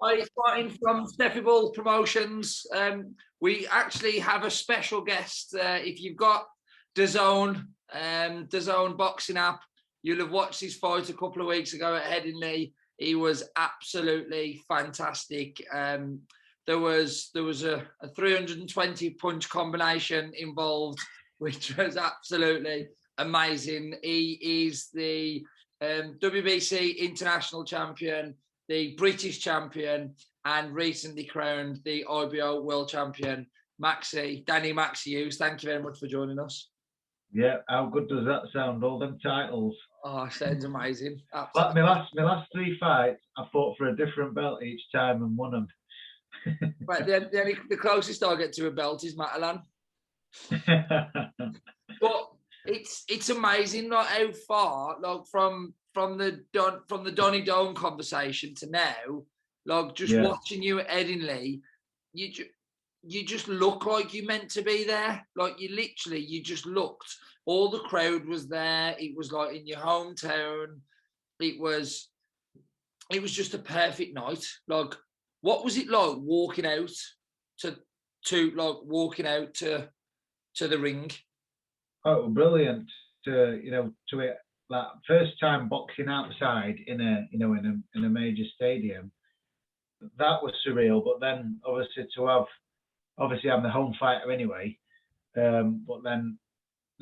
Hi, Martin from Steffi Ball Promotions. We actually have a special guest. If you've got DAZN boxing app, you'll have watched his fight a couple of weeks ago at Headingley. He was absolutely fantastic. There was a 320 punch combination involved, which was absolutely amazing. He is the WBC international champion, the British champion, and recently crowned the IBO world champion, Maxi Hughes. Thank you very much for joining us. Yeah, how good does that sound? All them titles. Oh, sounds amazing. Like my last 3 fights, I fought for a different belt each time and won them. Right, the closest I get to a belt is Matalan. But it's amazing, like how far, like from the Donny Doan conversation to now, like just watching you at Headingley, you just look like you meant to be there. Like you just looked. All the crowd was there. It was like in your hometown. It was just a perfect night. Like, what was it like walking out to the ring? Oh, brilliant! To it, like first time boxing outside in a major stadium. That was surreal. But then obviously I'm the home fighter anyway. But then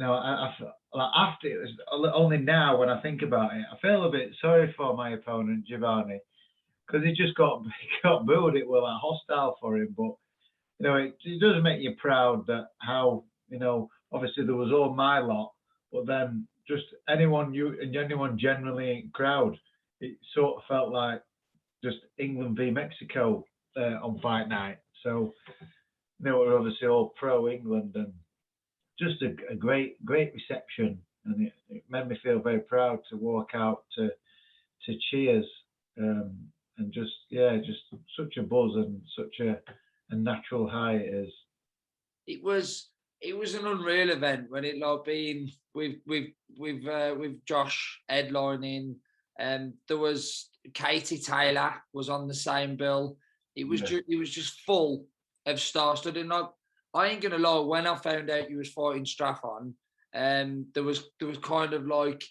I like after it was only now when I think about it, I feel a bit sorry for my opponent Giovanni because he just got booed. It was like hostile for him, but it does make you proud that how obviously there was all my lot, but then just anyone generally in crowd, it sort of felt like just England v Mexico on fight night. So we're obviously all pro England and just a great reception, and it made me feel very proud to walk out to cheers, and just such a buzz and such a natural high it is. It was an unreal event when it like being with Josh headlining, and there was Katie Taylor was on the same bill. It was just full of star-studded, and I ain't gonna lie. When I found out you was fighting Straffon, there was kind of like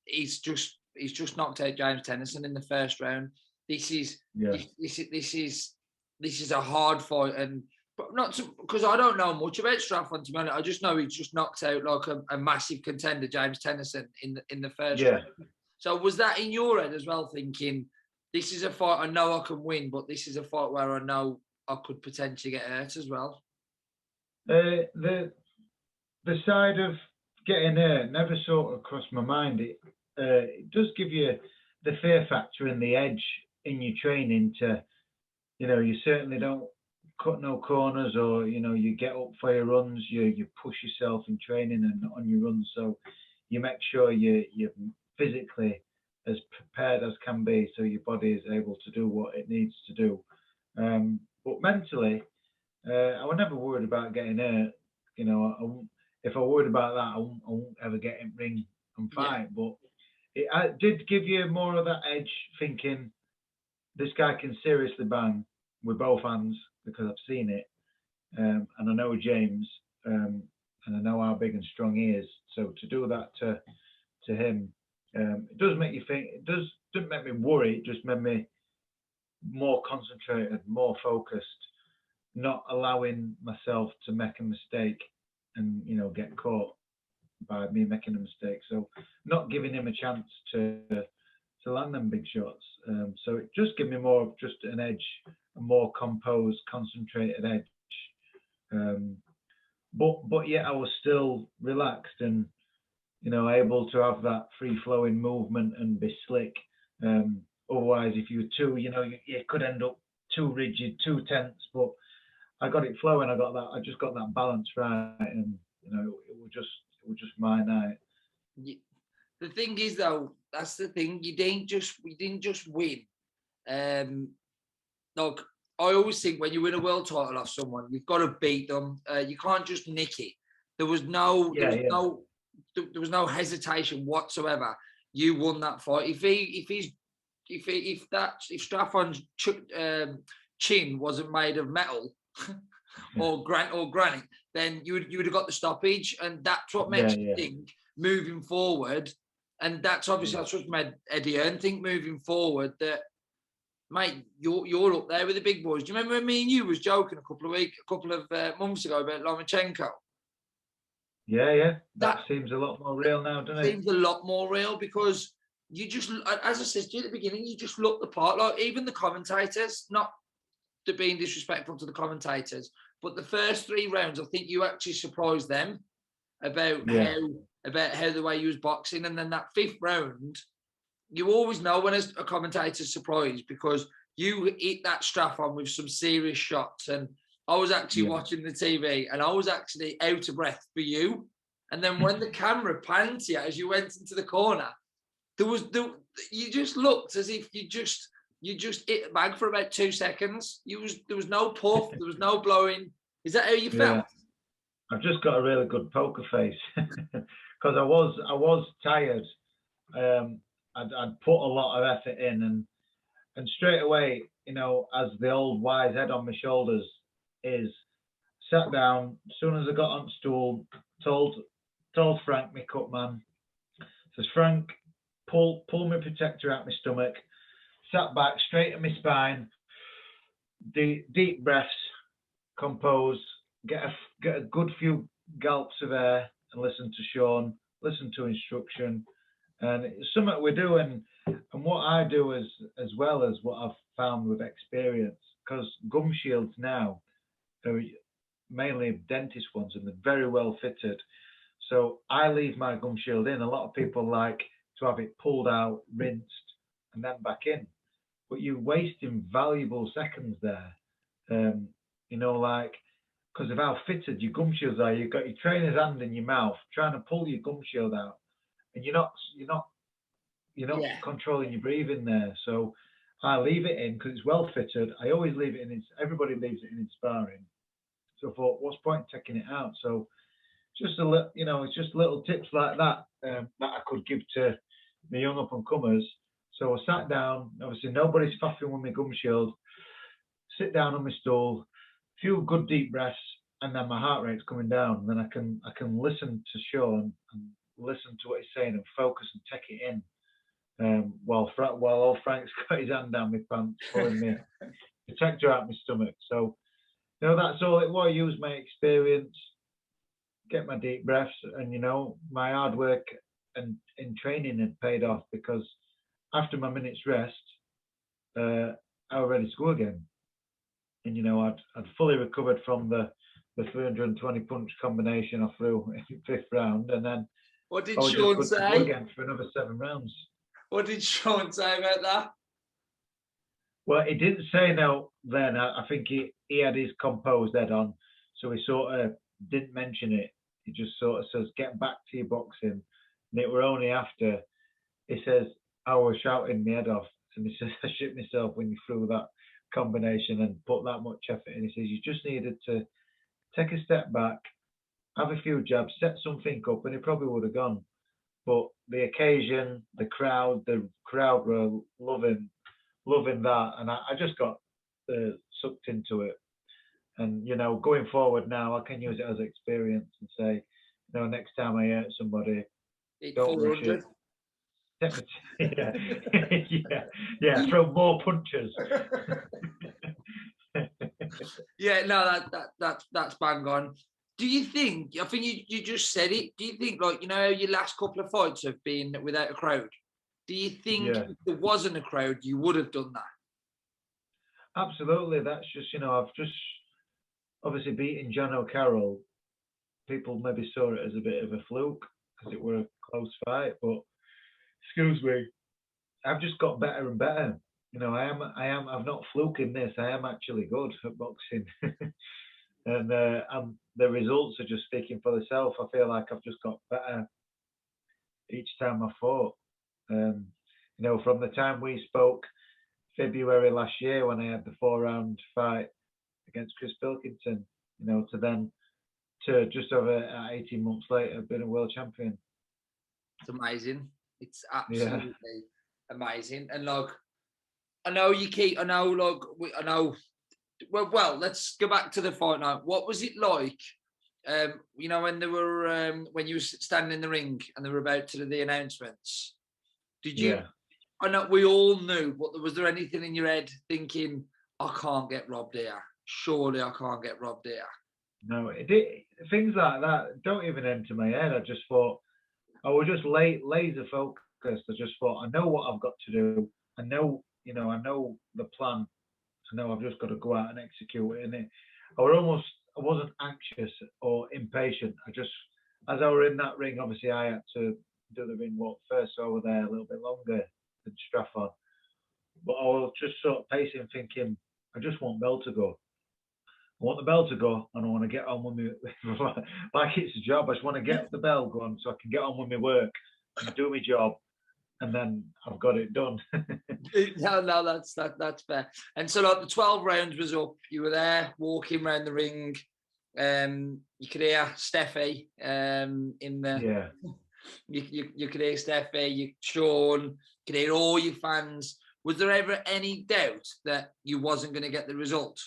he's just knocked out James Tennyson in the first round. This is a hard fight, and but not because I don't know much about Straffon. To be honest, I just know he just knocked out like a massive contender, James Tennyson, in the first round. So was that in your head as well, thinking this is a fight I know I can win, but this is a fight where I know I could potentially get hurt as well? The side of getting hurt never sort of crossed my mind. It does give you the fear factor and the edge in your training to, you certainly don't cut no corners, or you get up for your runs, you push yourself in training and on your runs, so you make sure you're physically as prepared as can be, so your body is able to do what it needs to do. But mentally, I was never worried about getting hurt. If I worried about that, I won't ever get in ring and fight. Yeah. But it did give you more of that edge, thinking this guy can seriously bang with both hands because I've seen it, and I know James, and I know how big and strong he is. So to do that to him, it does make you think. It doesn't make me worry. It just made me more concentrated, more focused, not allowing myself to make a mistake and get caught by me making a mistake. So not giving him a chance to land them big shots. So it just gave me more of just an edge, a more composed, concentrated edge. But yet I was still relaxed and able to have that free flowing movement and be slick. Otherwise, if you were too, you could end up too rigid, too tense. But I got it flowing. I just got that balance right, and it was just my night. The thing is, though, that's the thing. We didn't just win. Like I always think, when you win a world title off someone, you've got to beat them. You can't just nick it. There was no there was no hesitation whatsoever. You won that fight. If Strafford's chin wasn't made of metal or granite, then you would have got the stoppage, and that's what makes you think moving forward. And that's obviously that's what made Eddie Hearn think moving forward that, mate, you're up there with the big boys. Do you remember when me and you was joking a couple of months ago about Lomachenko? Yeah. That seems a lot more real now, doesn't it? Seems a lot more real because you just, as I said to you at the beginning, you just look the part. Like even the commentators, not to being disrespectful to the commentators, but the first 3 rounds, I think you actually surprised them about how the way you was boxing, and then that 5th round, you always know when a commentator's surprised because you hit that strap on with some serious shots. And I was actually watching the TV, and I was actually out of breath for you. And then when the camera panned to you as you went into the corner, you just looked as if you just hit the bag for about 2 seconds. There was no puff, there was no blowing. Is that how you felt? I've just got a really good poker face because I was tired. I'd put a lot of effort in, and straight away, you know, as the old wise head on my shoulders is, sat down. As soon as I got on stool, told Frank, my cut man, says, Frank, pull my protector out my stomach, sat back, straighten my spine, deep breaths, compose, get a good few gulps of air, and listen to Sean, listen to instruction. And it's something we're doing, and what I do as well as what I've found with experience, because gum shields now are mainly dentist ones, and they're very well fitted. So I leave my gum shield in. A lot of people like to have it pulled out, rinsed, and then back in. But you're wasting valuable seconds there. You know, like, because of how fitted your gum shields are, you've got your trainer's hand in your mouth trying to pull your gum shield out, and you're not controlling your breathing there. So I leave it in because it's well fitted. I always leave it in. Everybody leaves it in sparring. So I thought, what's the point in taking it out? So just it's just little tips like that that I could give to the young up and comers. So I sat down. Obviously, nobody's faffing with my gum shield. Sit down on my stool, few good deep breaths, and then my heart rate's coming down. And then I can listen to Sean and listen to what he's saying and focus and take it in. While old Frank's got his hand down my pants, pulling me protector out my stomach. So, you know, that's all it was. Use my experience, get my deep breaths, and, you know, my hard work and in training had paid off, because after my minute's rest, I was ready to go again. And, you know, I'd fully recovered from the 320 punch combination I threw in the 5th round, and then what did I was Sean just good say? to go again for another 7 rounds. What did Sean say about that? Well, he didn't say no then. I think he had his composed head on, so he sort of didn't mention it. He just sort of says, get back to your boxing. And it were only after he says, I was shouting my head off. And he says, I shit myself when you threw that combination and put that much effort in. He says, you just needed to take a step back, have a few jabs, set something up, and it probably would have gone. But the occasion, the crowd were loving that, and I just got sucked into it. And, you know, going forward now, I can use it as experience and say, you know, next time I hurt somebody, don't rush it. yeah, throw more punches. Yeah, no, that's bang on. Do you think, I think you just said it, do you think, like, you know, your last couple of fights have been without a crowd? Do you think if there wasn't a crowd, you would have done that? Absolutely. That's just, you know, I've just obviously beating John O'Carroll. People maybe saw it as a bit of a fluke because it were a close fight, but excuse me, I've just got better and better. You know, I'm not fluking this. I am actually good at boxing. And the results are just speaking for themselves. I feel like I've just got better each time I fought. You know, from the time we spoke February last year when I had the 4-round fight against Chris Pilkington, you know, to just over 18 months later, I've been a world champion. It's amazing. It's Yeah. absolutely amazing. And like, I know you keep. I know, like, I know. Well, let's go back to the fight now. What was it like? You know, when they were when you were standing in the ring and they were about to do the announcements. Did you? Yeah. I know we all knew, but was there anything in your head thinking, I can't get robbed here? Surely I can't get robbed here. No, things like that don't even enter my head. I just thought I was just laser focused. I just thought I know what I've got to do. I know, I know the plan. I know I've just got to go out and execute it. And I wasn't anxious or impatient. As I were in that ring, obviously I had to do the ring walk first, so I was there a little bit longer than Strafford. But I was just sort of pacing, thinking, I just want Bell to go. I want the bell to go, and I want to get on with me. Like it's a job. I just want to get the bell going so I can get on with my work and do my job, and then I've got it done. No, that's fair. And so, like, the 12 rounds was up. You were there walking around the ring. You could hear Steffi in the. Yeah. You could hear Steffi, Sean. You could hear all your fans. Was there ever any doubt that you wasn't going to get the result?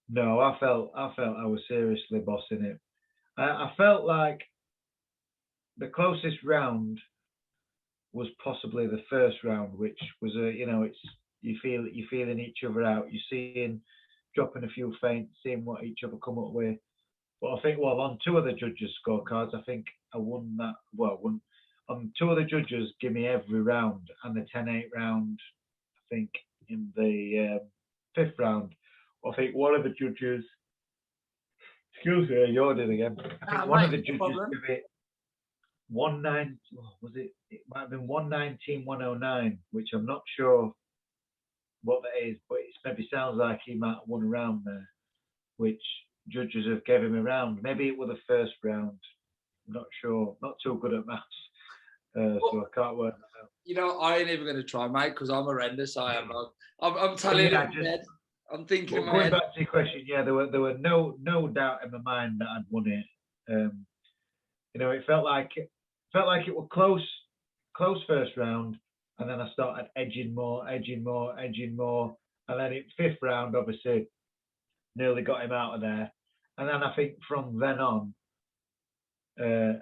No, I felt I was seriously bossing it. I felt like the closest round was possibly the first round, which was it's you're feeling each other out. You're seeing dropping a few feints, seeing what each other come up with. But I think, well, on two of the judges' scorecards, I think I won that. Well, on two of the judges give me every round, and the 10-8 round, I think in the fifth round. I think one of the judges, excuse me, you're doing again. I think one of the judges gave it 119. Was it? It might have been 119, 109, which I'm not sure what that is, but it maybe sounds like he might have won a round there, which judges have given him a round. Maybe it was the first round. I'm not sure. Not too good at maths, so I can't work that out. You know, I ain't even going to try, mate, because I'm horrendous. I am. I'm telling you. I'm thinking. Well, going back to your question, yeah, there were no doubt in my mind that I'd won it. It felt like it was close first round, and then I started edging more, and then in fifth round, obviously, nearly got him out of there, and then I think from then on, the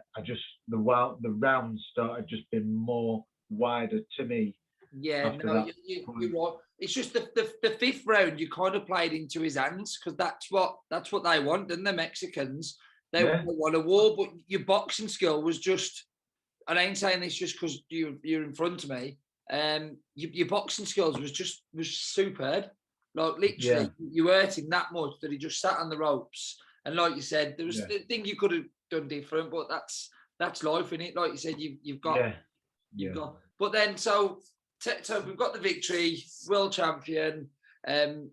rounds started just being more wider to me. Yeah, no, you're right. It's just the fifth round you kind of played into his hands because that's what they want, and the Mexicans they want a war. But your boxing skill was just, and I ain't saying this just because you're in front of me. Your boxing skills was superb. Like literally, you hurt him that much that he just sat on the ropes. And like you said, there was the thing you could have done different, but that's life, in it. Like you said, you've got. But then so we've got the victory, world champion. How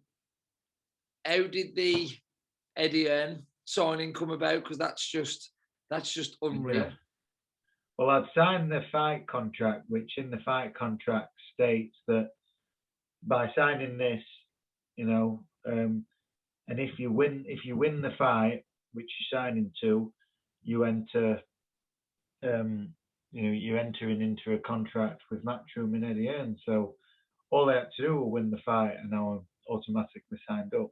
did the Eddie Hearn signing come about? Because that's just unreal. Yeah. Well, I'd signed the fight contract, which in the fight contract states that by signing this, and if you win the fight, which you're signing to, you enter, you're entering into a contract with Matchroom and Eddie Hearn. So all they had to do was win the fight, and now I'm automatically signed up.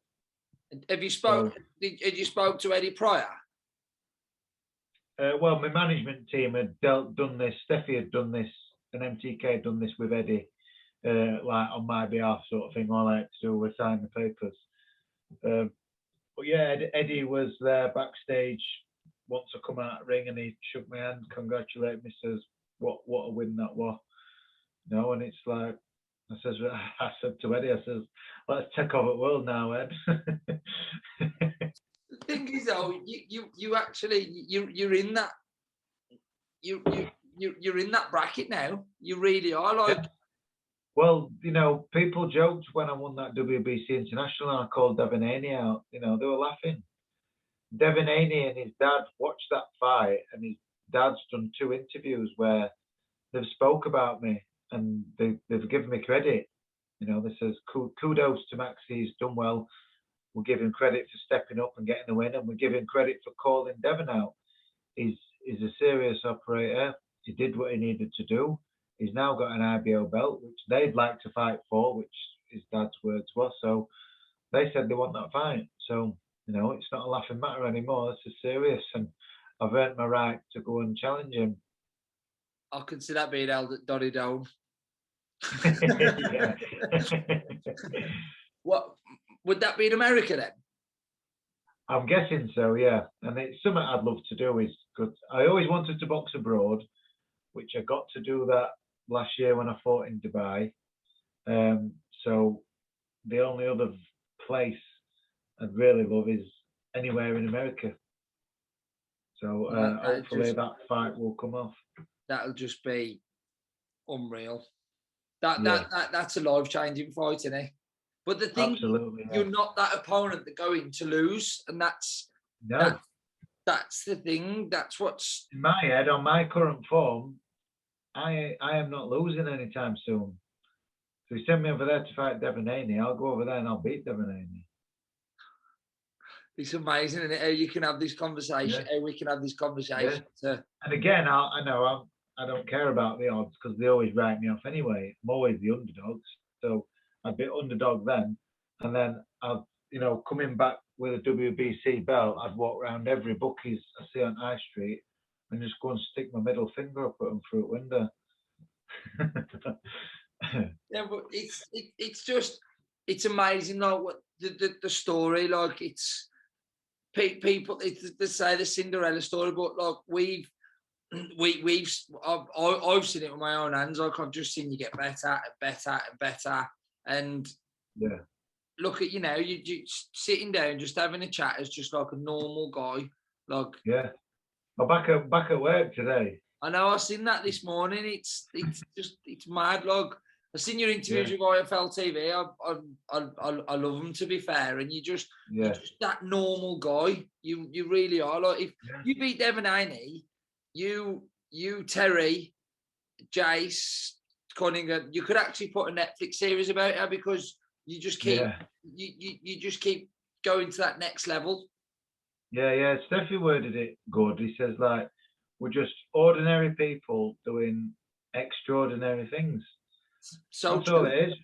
Have you spoke? Had you spoke to Eddie prior? Well, my management team had done this. Steffi had done this, and MTK had done this with Eddie, like on my behalf, sort of thing. All I had to do was sign the papers. But yeah, Eddie was there backstage once I come out of the ring, and he shook my hand, congratulated me, says, "What a win that was." And it's like I said to Eddie, I says, "Let's take over the world now, Ed." The thing is, though, you actually you're in that you're in that bracket now. You really are. Like, well, people joked when I won that WBC International and I called Devin Haney out. They were laughing. Devin Haney and his dad watched that fight, and his dad's done 2 interviews where they've spoke about me and they've given me credit. They says kudos to Maxi, he's done well. We'll give him credit for stepping up and getting the win, and we'll give him credit for calling Devin out. He's a serious operator. he did what he needed to do. He's now got an IBO belt, which they'd like to fight for, which his dad's words was. So they said they want that fight. So, it's not a laughing matter anymore. This is serious. And I've earned my right to go and challenge him. I can see that being held at Donny Dome. Yeah. What would that be in America then? I'm guessing so, yeah. And it's something I'd love to do. I always wanted to box abroad, which I got to do that last year when I fought in Dubai. So the only other place I'd really love is anywhere in America. So hopefully that fight will come off. That'll just be unreal. That's a life-changing fight, isn't it? But the thing, absolutely, you're not that opponent that going to lose, and that's the thing. That's what's in my head. On my current form, I am not losing anytime soon. So you send me over there to fight Devin Haney, I'll go over there and I'll beat Devin Haney. It's amazing, isn't it? How you can have this conversation, how we can have this conversation. Yeah. And again, I know I don't care about the odds because they always write me off anyway. I'm always the underdog, so I'd be underdog then, and then I'd, coming back with a WBC belt, I'd walk around every bookies I see on High Street and just go and stick my middle finger up at them through a window. Yeah, but it's amazing, like what the story, like it's people. They say the Cinderella story, but like I've seen it with my own hands. Like I've just seen you get better and better and better. And yeah, look at you sitting down, just having a chat as just like a normal guy. Like yeah, I'm back at work today. I know. I seen that this morning. It's mad. Like I seen your interviews with IFL TV. I love them, to be fair. And you're just that normal guy. You really are. Like if you beat Devin Haney, you Terry, Jace, Cunningham, you could actually put a Netflix series about her because you just keep you just keep going to that next level. Yeah. Steffi worded it good. He says like we're just ordinary people doing extraordinary things. So that's all it is.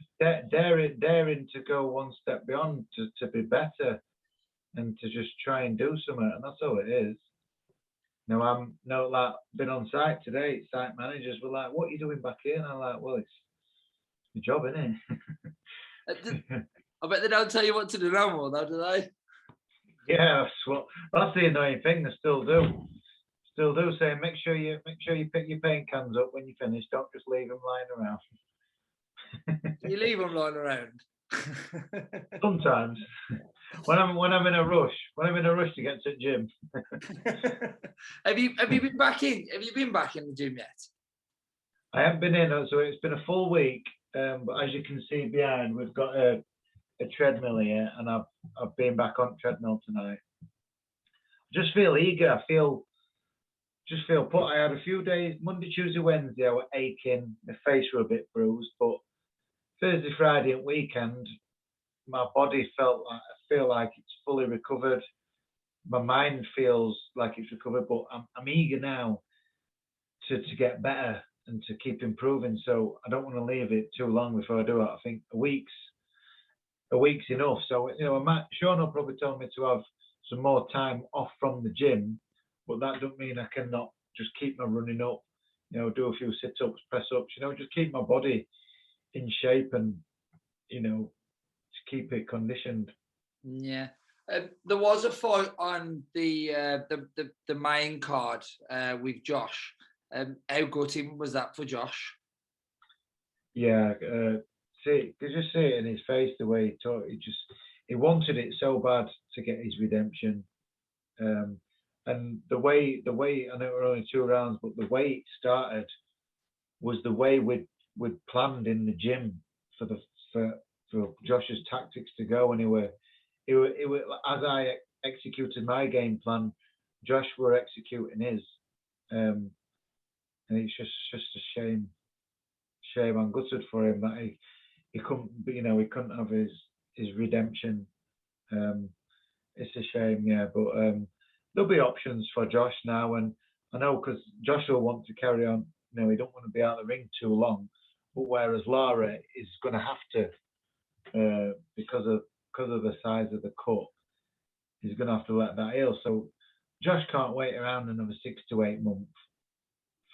Daring to go one step beyond to be better and to just try and do something, and that's all it is. I'm been on site today. Site managers were like, "What are you doing back here?" And I'm like, "Well, it's my job, isn't it?" I bet they don't tell you what to do no more, though, do they? Yeah, that's the annoying thing. They still do. Saying, make sure you pick your paint cans up when you finish. Don't just leave them lying around. You leave them lying around. Sometimes, when I'm in a rush to get to the gym. Have you been back in? Have you been back in the gym yet? I haven't been in, so it's been a full week. But as you can see behind, we've got a treadmill here, and I've been back on treadmill tonight. I just feel eager. I feel put. I had a few days, Monday, Tuesday, Wednesday, I was aching. My face were a bit bruised, but Thursday, Friday, and weekend, my body feel like it's fully recovered. My mind feels like it's recovered, but I'm eager now to get better and to keep improving. So I don't want to leave it too long before I do it. I think a week's enough. So Sean will probably tell me to have some more time off from the gym, but that doesn't mean I cannot just keep my running up, do a few sit-ups, press-ups, just keep my body in shape and, to keep it conditioned. Yeah. There was a fight on the main card with Josh. How gutting was that for Josh? Yeah, could you see it in his face, the way he talked? He wanted it so bad to get his redemption. And the way I know it were only 2 rounds, but the way it started was the way we'd planned in the gym for Josh's tactics to go. And it were as I executed my game plan, Josh were executing his, and it's just a shame. I'm gutted for him that he couldn't, he couldn't have his redemption. It's a shame, yeah. But there'll be options for Josh now, and I know because Joshua wants to carry on. You know, he don't want to be out of the ring too long. But whereas Lara is going to have to, because of the size of the cut, he's going to have to let that heal. So Josh can't wait around another 6 to 8 months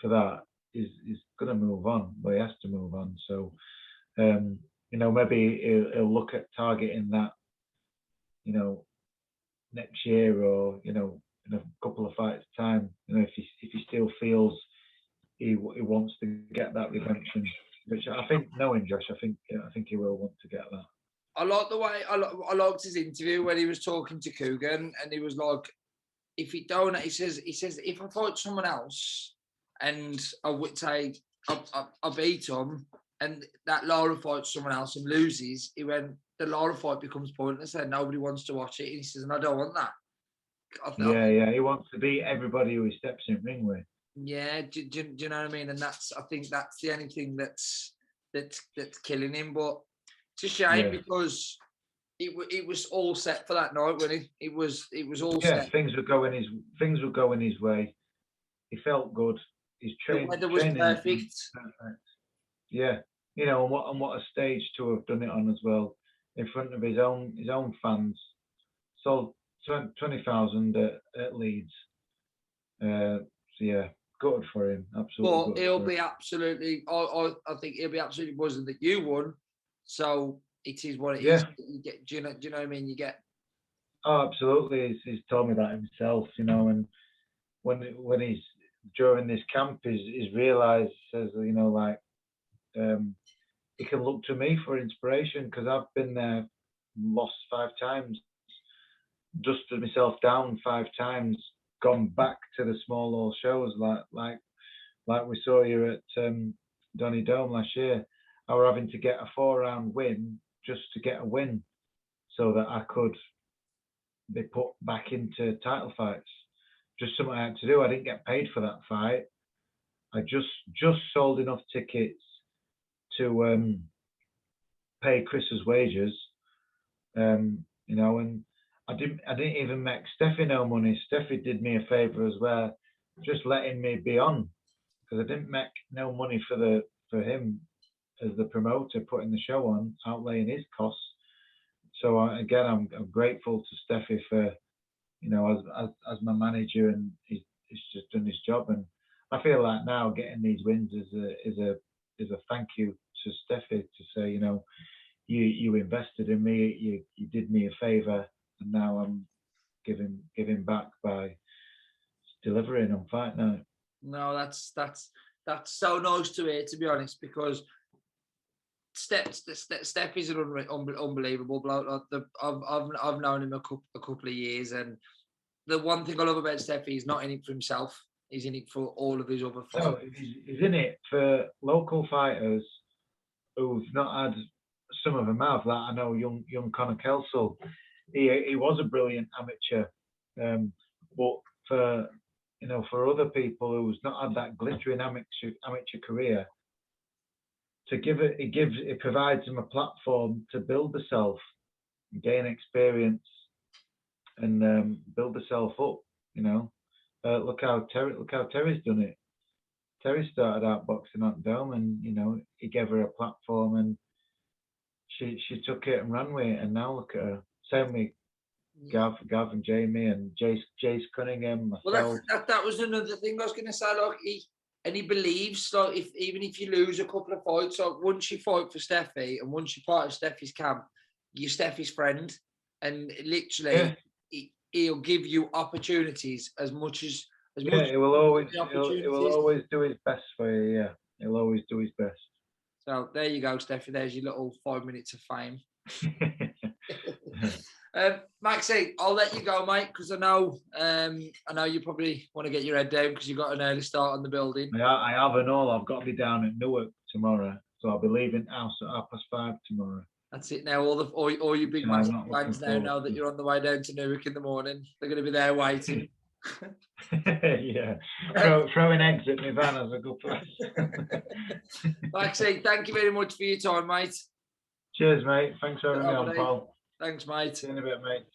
for that. He's going to move on, but he has to move on. So, you know, maybe he'll look at targeting that, you know, next year, or, you know, in a couple of fights time. You know, if he still feels he wants to get that redemption, which I think, knowing Josh, I think he will want to get that. I like the way I liked his interview when he was talking to Coogan, and he was like, if he don't, he says if I fight someone else and I would say I beat him, and that Lara fights someone else and loses, he went, the Lara fight becomes pointless and nobody wants to watch it. And he says, and I don't want that. Yeah, he wants to beat everybody who he steps in ring with. Yeah, do you know what I mean? And I think that's the only thing that's killing him. But it's a shame because it was all set for that night, wasn't it? It was all set. Yeah, things were going his way. He felt good. His training, the weather was perfect. Yeah, you know, and what a stage to have done it on as well, in front of his own fans. Sold 20,000 at Leeds. So yeah, good for him. Absolutely. But he'll be absolutely. I think he'll be absolutely buzzing that you won. So it is what it is. You get, do you know what I mean? You get. Oh, absolutely. He's told me that himself, you know, and when he's during this camp, he's realised, says, you know, like, he can look to me for inspiration because I've been there, lost 5 times, dusted myself down 5 times, gone back to the small old shows like we saw you at Donny Dome last year. I were having to get a 4-round win just to get a win, so that I could be put back into title fights. Just something I had to do. I didn't get paid for that fight. I just sold enough tickets to pay Chris's wages, you know, and I didn't even make Steffi no money. Steffi did me a favour as well, just letting me be on, because I didn't make no money for him as the promoter putting the show on, outlaying his costs. So I'm grateful to Steffi for, you know, as my manager, and he's just done his job. And I feel like now getting these wins is a thank you to Steffi, to say, you know, you invested in me, you did me a favour, and now I'm giving back by delivering on fight night. No, that's so nice to hear, to be honest, because Steph is an unbelievable bloke. I've known him a couple of years, and the one thing I love about Steph, he's not in it for himself. He's in it for all of his other fighters. No, he's in it for local fighters who've not had. Some of them have. Like I know young Conor Kelsall, he was a brilliant amateur, but for other people who's not had that glittering amateur career, it provides them a platform to build themselves, gain experience, and build themselves up. You know, look how Terry's done it. Terry started out boxing at Dome, and you know, he gave her a platform, and she took it and ran with it, and now look at her. Same with Gav and Jamie and Jace Cunningham. Myself. Well, that was another thing I was going to say. Like he believes, like, even if you lose a couple of fights, like once you fight for Steffi and once you're part of Steffi's camp, you're Steffi's friend, and literally he'll give you opportunities as much as he will always do his best for you. Yeah, he'll always do his best. So there you go, Steffi. There's your little 5 minutes of fame. Maxi, I'll let you go, mate, because I know you probably want to get your head down because you've got an early start on the building. I have and all. I've got to be down at Newark tomorrow, so I'll be leaving house at 5:30 tomorrow. That's it now. All your big massive fans now know that you're on the way down to Newark in the morning. They're going to be there waiting. Yeah, throwing eggs at my van as a good place. Maxi, thank you very much for your time, mate. Cheers, mate. Thanks for having me on, Paul. Thanks, mate. See you in a bit, mate.